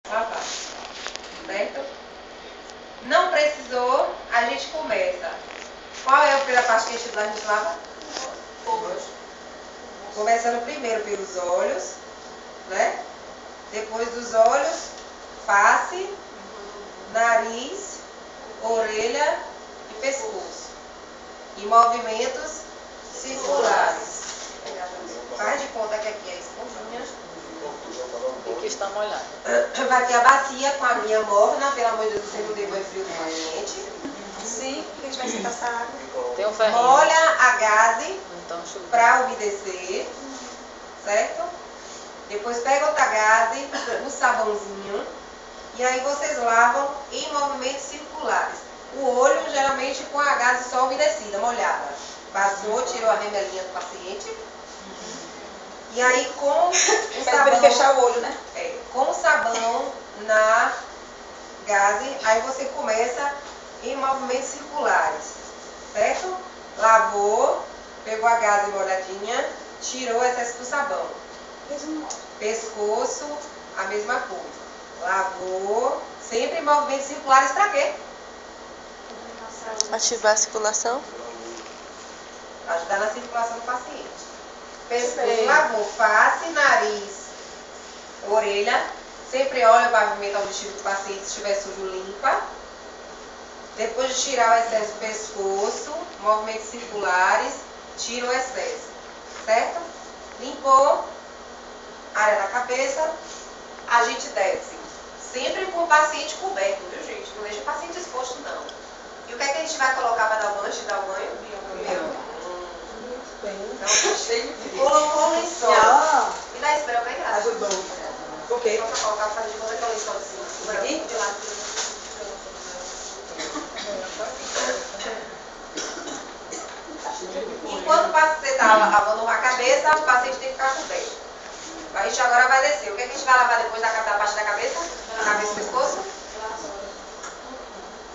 lavar. Certo? Não precisou, a gente começa. Qual é a primeira parte que a gente lava? Começando primeiro pelos olhos, né? Depois dos olhos, face, nariz, orelha e pescoço. E movimentos circulares. Faz de conta que aqui é a esponjinha. E que está molhado. Vai ter a bacia com a minha morna. Pelo amor de Deus, você não deu banho frio com a gente. Sim, a gente vai sentar essa água. Tem um ferrinho. Molha a gaze Então, para umedecer. Certo? Depois pega outra gaze, o sabãozinho. E aí vocês lavam em movimentos circulares. O olho, geralmente, com a gaze só umedecida, molhada. Passou, tirou a remelinha do paciente. E aí com o sabão... Para fechar o olho, né? Com o sabão na gaze, aí você começa em movimentos circulares. Certo? Lavou, pegou a gaze molhadinha, tirou o excesso do sabão. Pescoço, a mesma coisa. Lavou, sempre em movimentos circulares, pra quê? Ativar a circulação? Ajudar na circulação do paciente. Pescoço, lavou, face, nariz, orelha. Sempre olha o pavimento auditivo do paciente, se estiver sujo, limpa. Depois de tirar o excesso do pescoço, movimentos circulares, tira o excesso. Certo? Limpou a área da cabeça, a gente desce. Sempre com o paciente coberto, viu, gente? Não deixa o paciente exposto, não. E o que é que a gente vai colocar para dar banho, antes de dar o banho? Colocou um lençol. Me dá esse branco aí, graças. Ajudou. Por quê? Só pra colocar, fazer de conta que é um lençol assim. Isso aqui? De lado. Enquanto você está lavando a cabeça, o paciente tem que ficar coberto. A gente agora vai descer. O que é que a gente vai lavar depois da parte da cabeça? Cabeça e pescoço?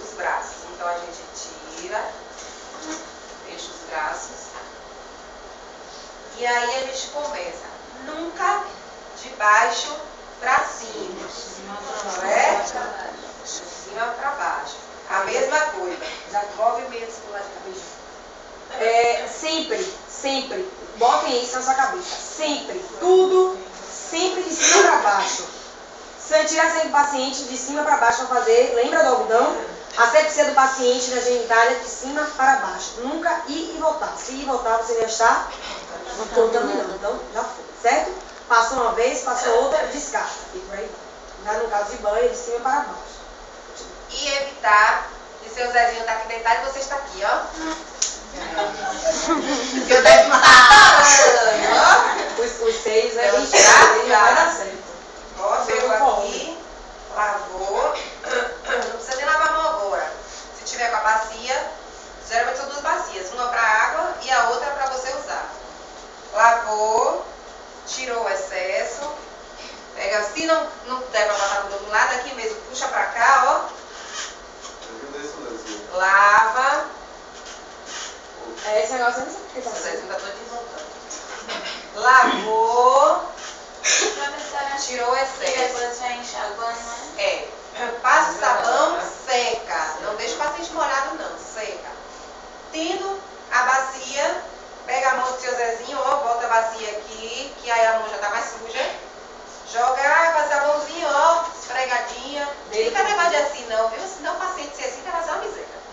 Os braços. Então a gente tira, fecha os braços. E aí a gente começa. Nunca de baixo para cima. Não é? De cima para baixo. A mesma coisa. Já movimentos com a cabeça. Sempre, botem isso na sua cabeça. Sempre, tudo, sempre de cima para baixo. Se eu tirar sempre o paciente de cima para baixo para fazer, lembra do algodão? A sepsia do paciente na genitália de cima para baixo. Nunca ir e voltar. Se ir e voltar, você vai estar contaminando. Então, já foi, certo? Passou uma vez, passou outra, descarta. E por aí vai. No caso de banho, de cima para baixo. E evitar de seu Zezinho estar aqui deitado e você está aqui, ó. Eu devo estar Os seios, né? Então, Ele já vai dar certo. Ó, pegou aqui, lavou. Não precisa nem lavar a mão agora. Se tiver com a bacia, geralmente são duas bacias. Uma para água e a outra para você usar. Lavou, tirou o excesso. Pega, se não der para passar do outro lado, aqui mesmo, puxa para cá, ó. Lava. Esse negócio eu não sei porque tá O assim. Zezinho tá todo desmontando. Lavou. Tirou o excesso. Depois vai enxaguando, né? Passa o sabão, seca. Não deixa o paciente molhado, não. Seca. Tendo a bacia, pega a mão do seu Zezinho, ó, bota a bacia aqui, que aí a mão já tá mais suja. Joga água, sabãozinho, ó, esfregadinha. Não fica negócio de assim, não, viu? Senão o paciente se assim, vai fazer uma miséria.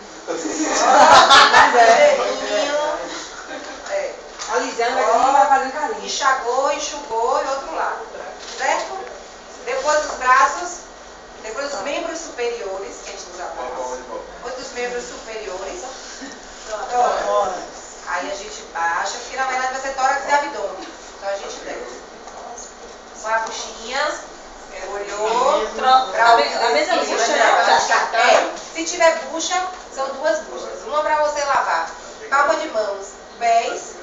Alisando aqui, vai fazendo carinho. Enxagou, enxugou e outro lado. Certo? Depois dos braços, depois dos membros superiores, que a gente usa braço. Depois dos membros superiores. Tórax. Aí a gente baixa, porque na verdade vai ser tórax e abdômen. Então a gente desce. Com a buchinha, olhou. A mesma bucha, né? Se tiver bucha, são duas buchas. Uma para você lavar palma de mãos, pés.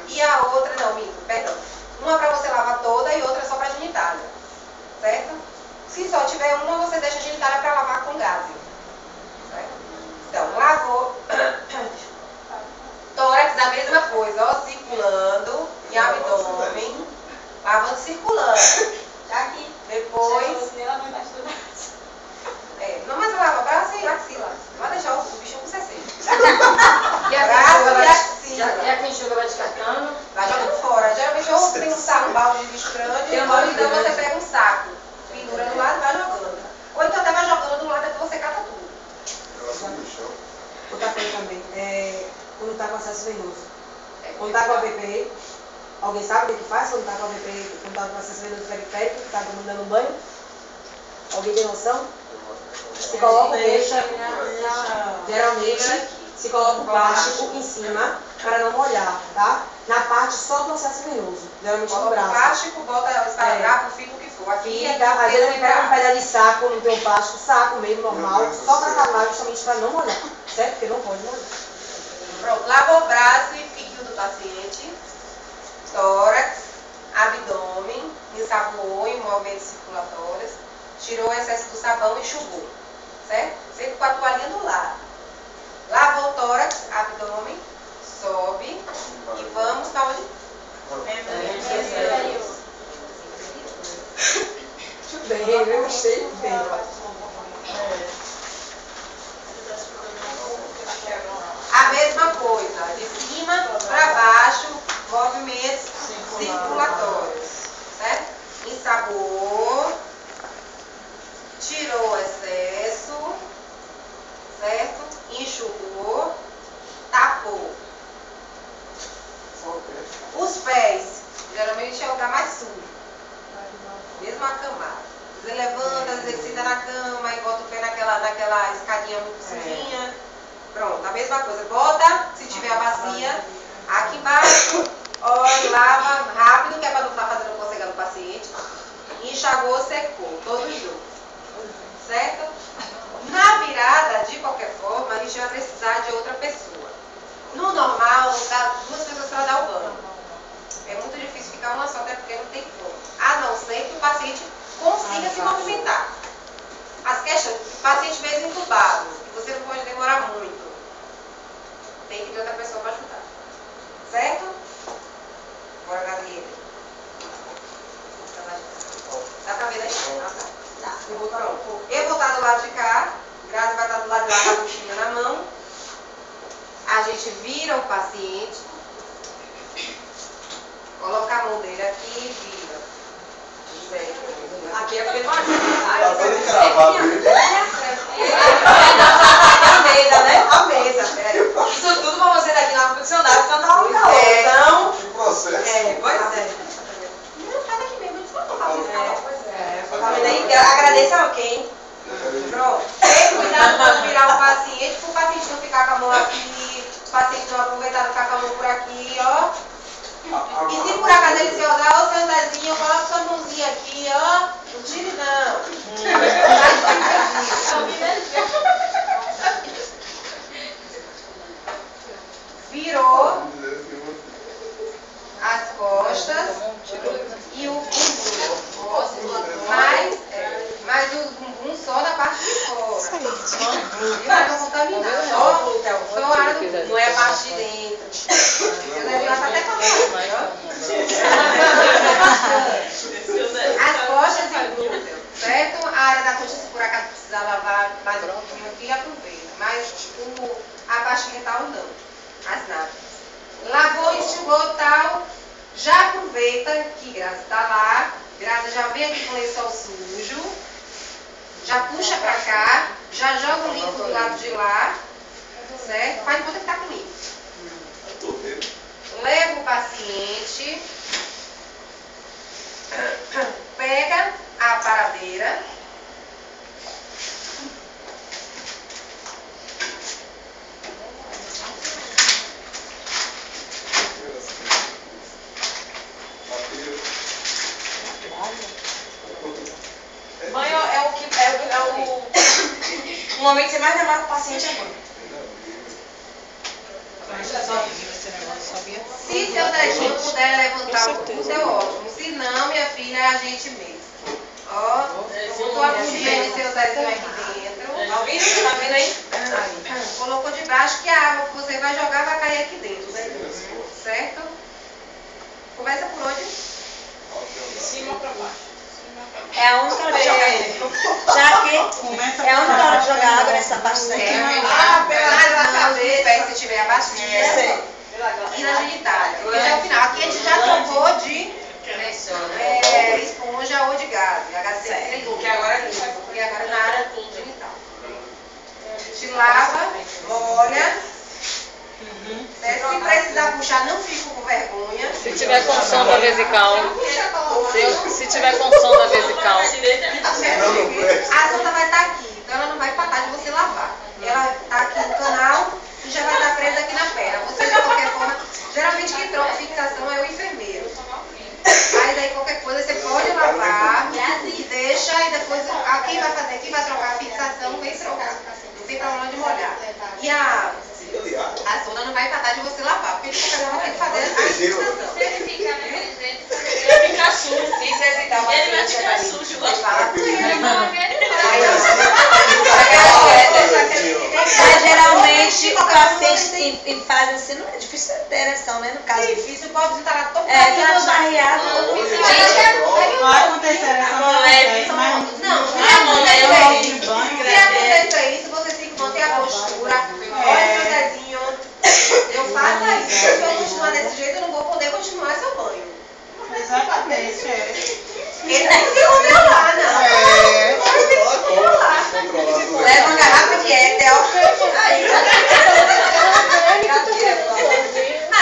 E a outra, não, minto, perdão. Uma para você lavar toda e outra só para genitália. Certo? Se só tiver uma, você deixa a genitália para lavar com gás. Certo? Então, lavou. Tórax, a mesma coisa, ó, circulando. E abdômen, lavando, circulando. Tá aqui. Depois, Chegou, vendo no periférico, que está dando banho? Alguém tem noção? Se coloca o peixe, geralmente se coloca o plástico em cima para não molhar, tá? Na parte só do processo venoso, geralmente no braço. O plástico, bota o esparadrapo, fica o que for. Aqui, às vezes ele pega um pedaço de saco, não tem um plástico, saco mesmo, normal, só para tapar, justamente para não molhar, certo? Porque não pode molhar. Pronto, lavou o braço e fígado do paciente, tórax, abdômen, ensaboou em movimentos circulatórios, tirou o excesso do sabão e enxugou, certo? Sempre com a toalhinha do lado. Lavou o tórax, abdômen, sobe e vamos para onde? Muito bem, eu gostei bem. A mesma coisa, de cima para baixo, movimentos circulatórios, certo? Ensabou, tirou o excesso, certo? Enxugou, tapou. Os pés, geralmente é o lugar mais sujo, mesmo a camada. Você levanta, exercita na cama e bota o pé naquela escadinha muito sujinha. Pronto, a mesma coisa. Bota, se tiver a bacia, aqui embaixo, olha, lava rápido, que é para não estar fazendo coceira no paciente. Enxagou, secou, todos juntos. Certo? Na virada, de qualquer forma, a gente vai precisar de outra pessoa. No normal, dá 2 pessoas para dar o banho. É muito difícil ficar uma só, até porque não tem como. A não ser que o paciente consiga se movimentar. As questões, o paciente mesmo entubado, você não pode demorar muito. Tem que ter outra pessoa para ajudar. Certo? Bora, Gabriela. Dá pra ver daí? Tá. Eu vou estar do lado de cá. Grazi vai estar do lado de lá com a buchinha na mão. A gente vira o paciente. Coloca a mão dele aqui e vira. Aqui é porque não Tá todo encravado ele. a mesa, né? a mesa, peraí. Isso tudo pra você daqui na funcionária, senão tá um Pois calor. é. Então, Que processo. pois é. Não, sai daqui mesmo, eles vão falar. Tá vendo aí? Agradeça a quem? Pronto. Tem cuidado para virar o paciente, para o paciente não ficar com a mão aqui, o paciente não aproveitar, não ficar com a mão por aqui, ó. E se por acaso ele se usar, ô seu Zezinho, coloca sua mãozinha aqui, ó. Não tire não. Virou as costas e o bumbum. Mas o bumbum só da parte de fora. E vai não contaminar. Só a área do bumbum, não é a parte de dentro. Eu deve estar até falando, as costas e o glúteo, certo? A área da coxa, se por acaso precisar lavar mais um pouquinho aqui, aproveita. Mas a parte genital não. As nádegas. Lavou, enxugou tal. Já aproveita que Grazi está lá. Grazi já vem aqui com o lençol sujo. Já puxa pra cá. Já joga o limpo do lado de lá. Certo? Faz de conta que tá comigo. Leva o paciente. Pega a paradeira. Mãe, o momento que você mais demora com o paciente é banho. Se seu Zezinho puder levantar o bumbum, é ótimo. Se não, minha filha, é a gente mesmo. Ó, botou a bundinha de seu Zezinho aqui dentro. Tá ouvindo? Tá vendo aí? Colocou debaixo que a água que você vai jogar vai cair aqui dentro, né? Certo? Começa por onde? De cima para baixo. É a única hora de jogar. Já que é a única hora de jogar água nessa parte daqui. Nas mãos, os pés se tiver a bacia. E na genitália. Até o final. Aqui a gente já trocou de esponja ou de gás. HC, porque agora é limpo. Porque agora na área genital. Te lava, molha Certo? Se precisar puxar, não fique com vergonha. Se tiver com sonda vesical. Se tiver com sonda vesical. A sonda vai estar aqui, então ela não vai parar de você lavar. Ela está aqui no canal e já vai estar presa aqui na perna. Você, de qualquer forma, geralmente quem troca fixação é o enfermeiro. Aí daí qualquer coisa você pode lavar e deixa, e depois quem vai fazer aqui vai trocar a fixação, vem trocar. Não tem problema de molhar. E a sonda não vai parar de você lavar, porque de qualquer forma tem que fazer a fixação. Ele vai ficar sujo. Se exercitar o Ele vai paciente, ficar sujo. Fala com ele. Mas geralmente o paciente em fase assim não é difícil ter ereção, né? No É caso. difícil, o pobre está lá todo Tudo barreado. Vai acontecer essa coisa, mas Não, se acontecer isso, você tem que manter a postura. Olha seu Zezinho, eu faço isso. Se eu continuar desse jeito, eu não vou poder continuar seu banho. exatamente, Ele tem que se controlar, não. Ele tem que se controlar. Leva uma garrafa de éter, ó. Aí,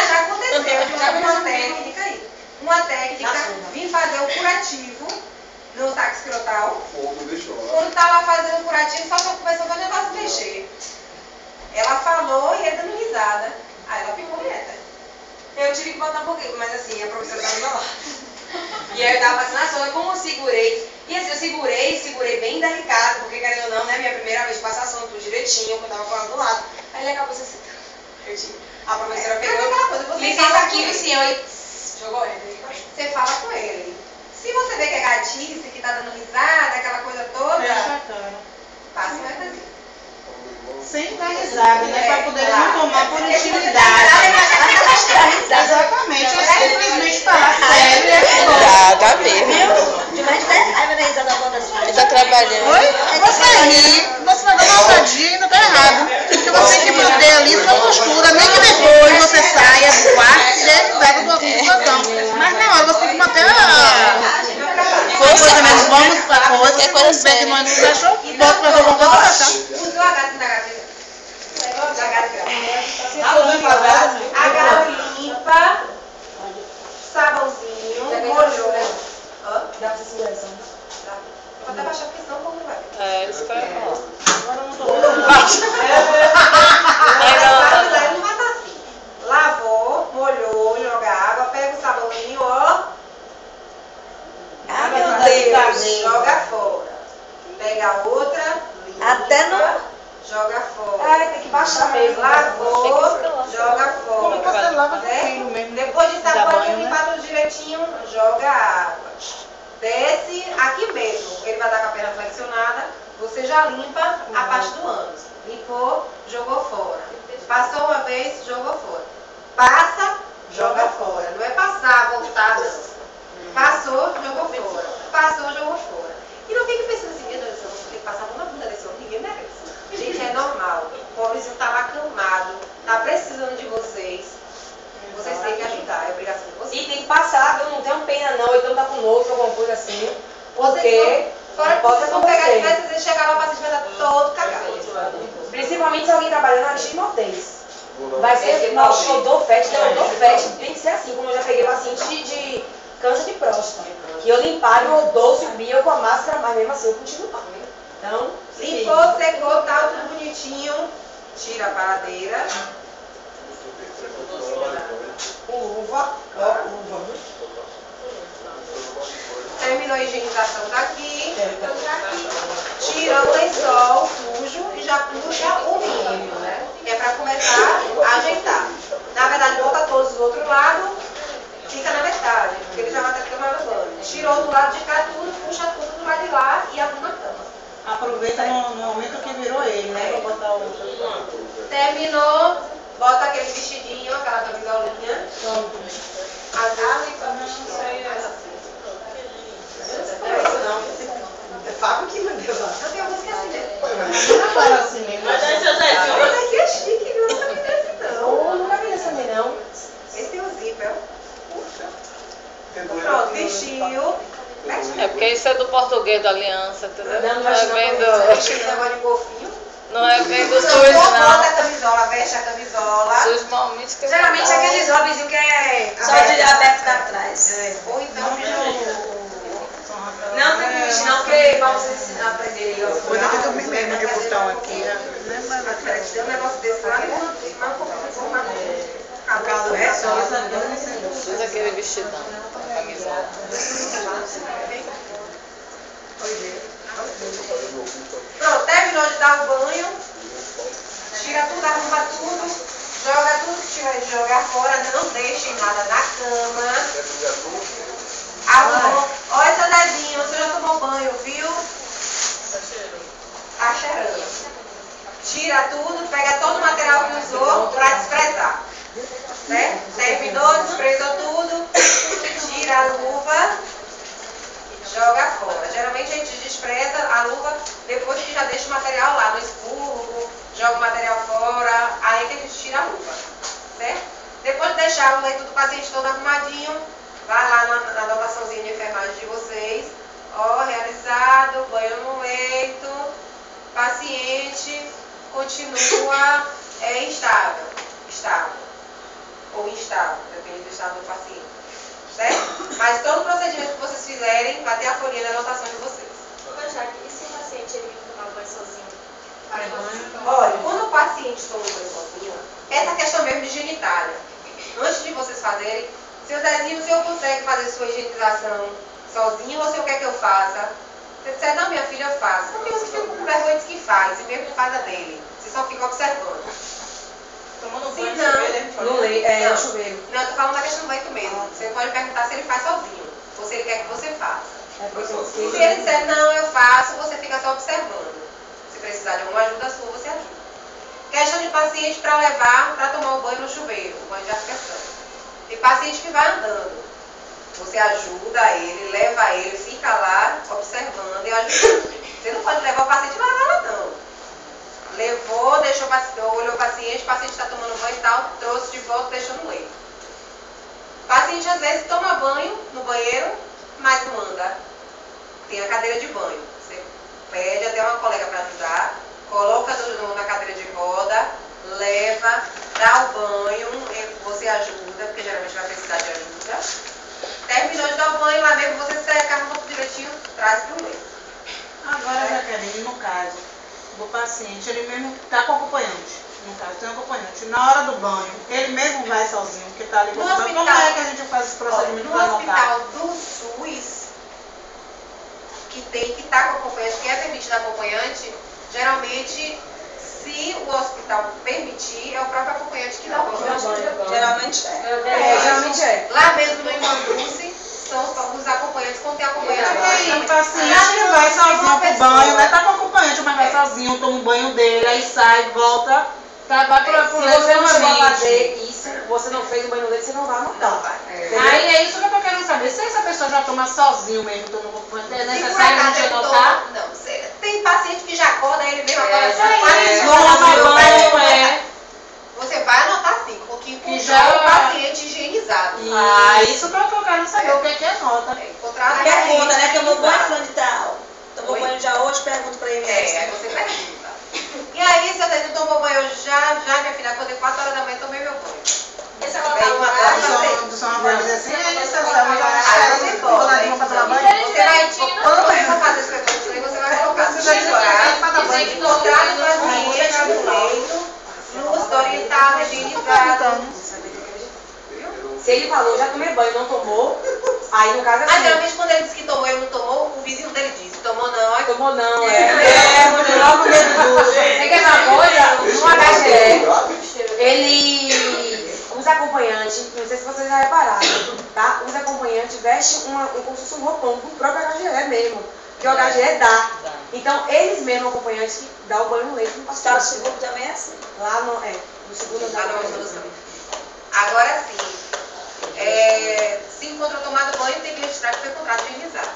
Já aconteceu de uma técnica aí. Uma técnica, vim fazer o curativo no saco escrotal. Quando tá lá fazendo o curativo, só que começou a o negócio mexer. Ela falou e ele dando risada. Aí ela ficou quieta. Eu tive que botar um pouquinho, mas assim, a professora tava do meu lado. E aí eu tava passando a sonda, como eu segurei. E assim, eu segurei bem delicado, porque querendo ou não, né, minha primeira vez de passar a sonda, tudo direitinho, eu tava falando do lado. Aí ele acabou se sentando. A professora pegou, licença aqui, Luciano, e jogou ele. Você fala com ele. Se você vê que é gatice, que tá dando risada, aquela coisa toda, passa um recazinho. sem dar risada, né? Para poder não tomar por intimidade. Exatamente, eu simplesmente falar sério e é Dá mesmo. De mais 10 raiva da risada da sua. Ele tá trabalhando. Oi? Você ri, você vai dar uma alçadinha e ainda tá errado. Porque você tem que manter ali sua postura, nem que depois você saia do quarto e dê risada da situação. Mas na hora você tem que manter a coisa mesmo. Vamos pra coisa, se você tiver que não achou, bota pra ver alguma coisa pra achar. Usou a gata na gaveta. Agarra limpa, sabãozinho, molhou. Dá pra você segurar isso, né? Vou até baixar porque senão o povo não vai. É, isso que eu ia falar. Agora eu não tô vendo. Ele não vai estar assim. Lavou, molhou, joga água, pega o sabãozinho, ó. Ah, meu Deus. Joga fora. Pega a outra, limpa, Até no... joga fora. Ai, tem que baixar mesmo. Lavou, joga Como fora. você lava Né? tranquilo mesmo. Depois de Dá depois de banho, né? limpar tudo direitinho, joga água. Desce aqui mesmo. Ele vai dar com a perna flexionada. Você já limpa a parte do ânus. Limpou, jogou fora. Passou uma vez, jogou fora. Passa, joga fora. Não é passar, voltar, não. Passou, jogou fora. Passou, jogou fora. E não fique pensando assim, meu Deus do céu, você tem que passar a mão na bunda desse homem, ninguém merece. Gente, é normal. O pobrezinho tá lá acamado, tá precisando de vocês. Vocês têm que ajudar, é obrigação de vocês. E tem que passar, viu? Não tenho pena não, então tá com nojo, alguma coisa assim. Porque Vocês fora que pode vocês vão pegar acontecer. diversas vezes, chegar lá, o paciente vai estar todo cagado. Principalmente se alguém trabalhando na lista de motéis. Vai ser mal odor fétido, odor fétido. Tem que ser assim, como eu já peguei paciente de câncer de próstata. Que eu limpava e o odor subia com a máscara, mas mesmo assim eu continuava. Então, Limpou, secou, tá tudo bonitinho. Tira a paradeira. com luva, ó, luva. Terminou a higienização daqui. Tira o lençol sujo e já puxa o mínimo, né? Que é pra começar a ajeitar. Na verdade, volta todos do outro lado, fica na metade, porque ele já vai estar tomando banho. Tirou do lado de cá tudo, puxa tudo do lado de lá e arruma a cama. Aproveita no momento que virou ele, né? Pra botar o... Terminou, bota aquele vestidinho, aquela camisolinha. É Fábio que mandou lá. Eu tenho música assim mesmo. Não fala assim mesmo. Mas aqui é chique, viu? Não tá me desse não. Eu nunca vi essa também não. Esse tem o zíper. Pronto, vestiu. É porque isso é do português da aliança, entendeu? Não, mas Tá não vendo? Esse negócio de golfinho. Não é bem do Não, sujo, bota a não. camisola, veste a camisola. Sujo normalmente que Geralmente aqueles hobbyzinhos que é Só de aberto pra trás. Ou então Não tem que vestir não, porque pra vocês ensinar a aprender. Coisa que dormir mesmo de botão aqui. Né? Mas tem um negócio desse lá, Por causa do resto, usa aquele vestidão, a camisola. Pronto, terminou de dar o banho, tira tudo, arruma tudo, joga tudo que tiver de jogar fora, não deixe nada na cama. Arrumou. Olha, seu Nezinho, você já tomou banho, viu? Tá cheirando. Tira tudo, pega todo o material que usou pra desprezar. Certo? Terminou, desprezou tudo, tira a luva, joga fora. Geralmente a gente despreza a luva depois que já deixa o material lá no escuro, joga o material fora, aí que a gente tira a luva. Certo? Depois de deixar o leito do paciente todo arrumadinho, vai lá na anotaçãozinha de enfermagem de vocês. Ó, realizado, banho no leito, paciente continua estável ou instável, depende do estado do paciente. Certo? Mas todo o procedimento que vocês fizerem vai ter a folhinha de anotação de vocês. E se o paciente ele tomar banho sozinho? Olha, quando o paciente toma banho sozinho, essa questão mesmo de genitália. Antes de vocês fazerem, seu Zezinho, o senhor consegue fazer sua higienização sozinho ou o senhor quer que eu faça? Você disser, não, minha filha, eu faço. Porque você fica com vergonha de que faz, e mesmo que faz a dele. Você só fica observando. Tomando Se banho não, No leito, no chuveiro. Não, eu tô falando da questão do leito mesmo. Você pode perguntar se ele faz sozinho, ou se ele quer que você faça. Se ele disser, não, eu faço, você fica só observando. Se precisar de alguma ajuda sua, você ajuda. Questão de paciente para levar, para tomar o banho no chuveiro, o banho de arqueação. Tem paciente que vai andando. Você ajuda ele, leva ele, fica lá observando e ajudando. Você não pode levar o paciente lá, não. Levou, deixou, olhou o paciente está tomando banho e tal, trouxe de volta, deixou no leito. O paciente às vezes toma banho no banheiro, mas não anda. Tem a cadeira de banho. Você pede até uma colega para ajudar, coloca todo mundo na cadeira de roda, leva, dá o banho, você ajuda, porque geralmente vai precisar de ajuda. Terminou de dar o banho, lá mesmo você seca, arruma tudo direitinho, traz para o leito. agora, Jaqueline, no caso do paciente, ele mesmo está com acompanhante. No caso, tem um acompanhante. Na hora do banho, ele mesmo vai sozinho, porque está ali com o acompanhante. Como é que a gente faz esse procedimento para No anotar? hospital do SUS, que tem que estar com acompanhante, que é permitido acompanhante, geralmente, se o hospital permitir, é o próprio acompanhante que dá o banho. Geralmente é. Geralmente é. Lá mesmo no Imandruce, são os acompanhantes, quando tem acompanhante. Aí, o paciente vai sozinho pro banho, vai estar com o acompanhante, mas vai sozinho, toma um banho dele, aí sai, volta, tá, vai pro Se você não chegou a fazer isso, você não fez o banho no leito, você não vai anotar. Não vai. Aí é isso que eu tô querendo saber. Se essa pessoa já toma sozinho mesmo, toma um acompanhante, é Se por necessário a acaso gente ele anotar? toma, não, tem paciente que já acorda ele mesmo agora. Você vai anotar sim, porque Que já já- o paciente higienizado. Ah, isso que eu quero saber, o que é nota. Encontrar A pergunta, né? Tomou banho fulano de tal. Tomou Oi? banho já hoje, pergunta pra ele. aí você pergunta. E aí, se você não tomou banho hoje, já, minha filha, acordei 4 horas da manhã e tomei meu banho. Esse é Bem, uma hora, Só uma coisa assim, é isso, Aí você bota, pra tomar aí banho. você vai, quando você for fazer as coisas, você vai colocar Você já disse horário, para dar banho. encontrar o paciente no leito, luz orientada, higienizado. Se ele falou, já tomei banho, não tomou, aí no caso é Aí, assim. geralmente, quando ele disse que tomou e não tomou, o vizinho dele disse, tomou não, aí Tomou não, Logo Você quer ver uma coisa? No HGE, ele, os acompanhantes, não sei se vocês já repararam, tá? Os acompanhantes vestem como se fosse um roupão do próprio HGE mesmo, que o HGE dá. Então, eles mesmos, acompanhantes, que dão o banho no leito no Hospital paciente. seguro também é assim. Lá no segundo andar. Tá no resolução. Agora sim, se encontrou tomado banho, tem que registrar que foi contrato higienizado.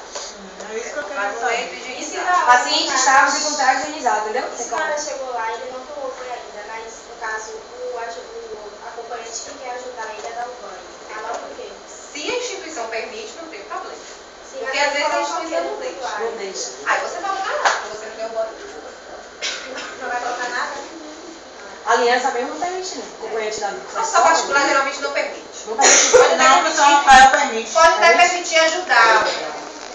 É isso que eu Vai quero no saber. leito E se higienizado. O paciente estava sem contrato higienizado, entendeu? se o cara chegou lá e ele não tomou banho ainda, mas no caso o acompanhante que quer ajudar ele a dar o banho, anota o quê? Se a instituição permite, não tem problema. Se Porque vai às vezes a colocar instituição o não quê? deixa. Não deixa. Aí você vai colocar lá, porque você não deu banho. Não vai colocar criança mesmo não permite, não. Acompanhante da A só particular geralmente não permite. Não permite. Pode até Não, o São permitir, Rafael permite. pode até permitir ajudar,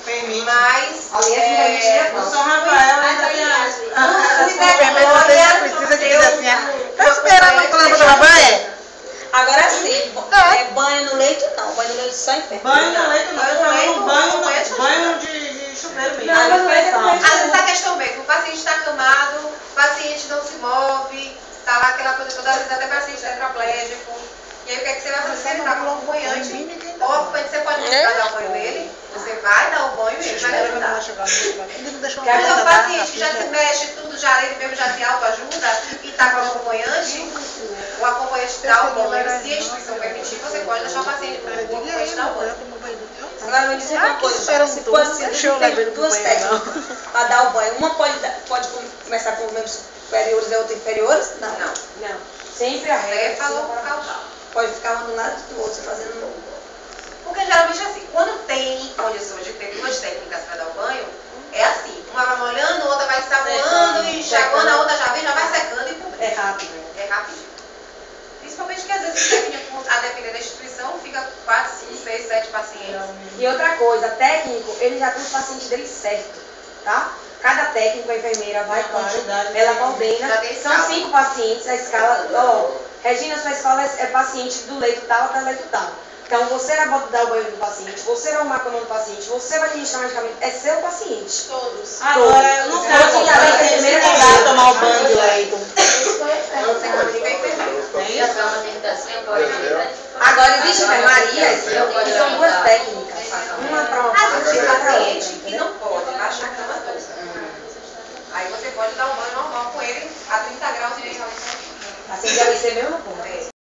Permite. mas Ali é que permite O não. São Rafael Mas ainda aí, tem às vezes, mas você já precisa de dizer assim, tá esperando a planta tomar banho? Agora sim, banho no leito não, banho no leito só em pé. Banho no leito, não, Banho no leito, banho de chuveiro mesmo. Não, mas não é que não às vezes a questão mesmo, o paciente está acamado, o paciente não se move, está lá aquela coisa toda, às vezes até paciente tetraplégico. E aí o que é que você vai fazer? Você está com o acompanhante, ou o acompanhante você pode dar o banho nele, você vai dar o banho e ele vai ajudar. Mas o paciente que já se mexe tudo, já ele mesmo já se autoajuda e está com o acompanhante dá o banho. Se a instituição permitir, você pode deixar o paciente para o acompanhante dar o banho. Agora me dizer uma coisa, se fosse tem duas técnicas para dar o banho, uma pode começar com membros superiores e outra inferiores? Não. Não. Sempre a Você regra. falou causal. Pode ficar um do lado do outro, fazendo Porque geralmente assim, quando tem condições de ter duas técnicas para dar o banho, é assim, uma vai molhando, outra vai saboando e enxaguando, a outra já vem, já vai secando e cobrindo. É rápido. É rápido. Principalmente que às vezes técnico, a depender da instituição, fica 4, 5, 6, 7 pacientes. E outra coisa, técnico, ele já tem os pacientes dele certo, tá? Cada técnico, a enfermeira vai com ela coordena. Já tem São escala. 5 pacientes, a escala, Regina, sua escola é paciente do leito tal até o leito tal. Então você vai dar o banho do paciente, você vai arrumar a cama do paciente, você vai administrar medicamento, é seu paciente. Todos. Agora, eu não sei Todos. se a enfermeira não dá tomar o banho de leito. Você comunica a enfermeira. Agora existe enfermarias que são duas técnicas. Uma para uma Às parte vezes e tem outra para paciente outra. que não pode baixar a cama toda. Aí você pode dar um banho normal com ele a 30 graus de Paciente de AVC mesmo não pode. É.